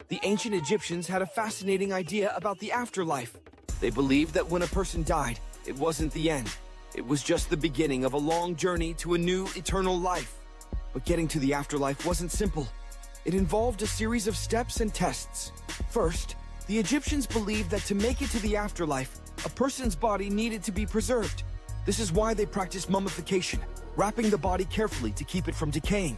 The ancient Egyptians had a fascinating idea about the afterlife. They believed that when a person died, it wasn't the end. It was just the beginning of a long journey to a new eternal life. But getting to the afterlife wasn't simple. It involved a series of steps and tests. First, the Egyptians believed that to make it to the afterlife, a person's body needed to be preserved. This is why they practiced mummification, wrapping the body carefully to keep it from decaying.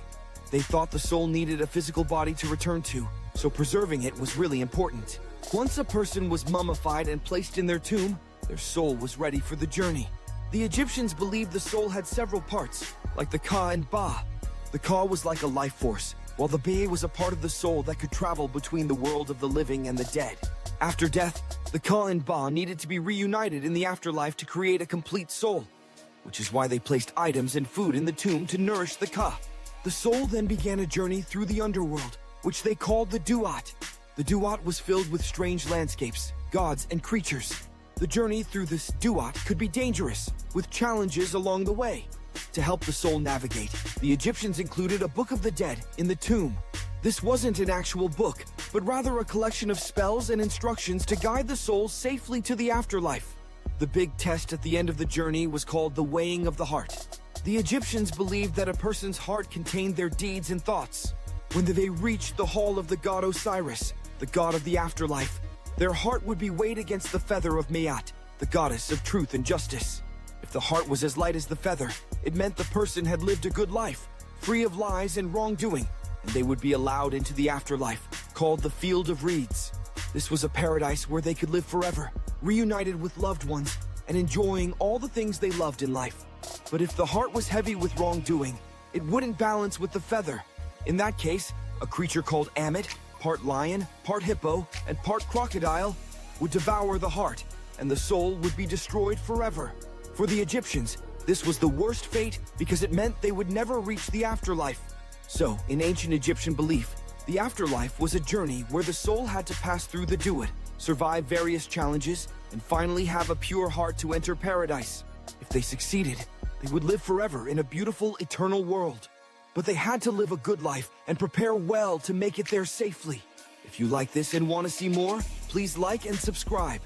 They thought the soul needed a physical body to return to, so preserving it was really important. Once a person was mummified and placed in their tomb, their soul was ready for the journey. The Egyptians believed the soul had several parts, like the Ka and Ba. The Ka was like a life force, while the Ba was a part of the soul that could travel between the world of the living and the dead. After death, the Ka and Ba needed to be reunited in the afterlife to create a complete soul, which is why they placed items and food in the tomb to nourish the Ka. The soul then began a journey through the underworld, which they called the Duat. The Duat was filled with strange landscapes, gods, and creatures. The journey through this Duat could be dangerous, with challenges along the way. To help the soul navigate, the Egyptians included a Book of the Dead in the tomb. This wasn't an actual book, but rather a collection of spells and instructions to guide the soul safely to the afterlife. The big test at the end of the journey was called the weighing of the heart. The Egyptians believed that a person's heart contained their deeds and thoughts. When they reached the hall of the god Osiris, the god of the afterlife, their heart would be weighed against the feather of Maat, the goddess of truth and justice. If the heart was as light as the feather, it meant the person had lived a good life, free of lies and wrongdoing, and they would be allowed into the afterlife, called the Field of Reeds. This was a paradise where they could live forever, reunited with loved ones, and enjoying all the things they loved in life. But if the heart was heavy with wrongdoing, it wouldn't balance with the feather. In that case, a creature called Ammit, part lion, part hippo, and part crocodile, would devour the heart, and the soul would be destroyed forever. For the Egyptians, this was the worst fate because it meant they would never reach the afterlife. So, in ancient Egyptian belief, the afterlife was a journey where the soul had to pass through the Duat, survive various challenges, and finally have a pure heart to enter paradise. If they succeeded, they would live forever in a beautiful, eternal world. But they had to live a good life and prepare well to make it there safely. If you like this and want to see more, please like and subscribe.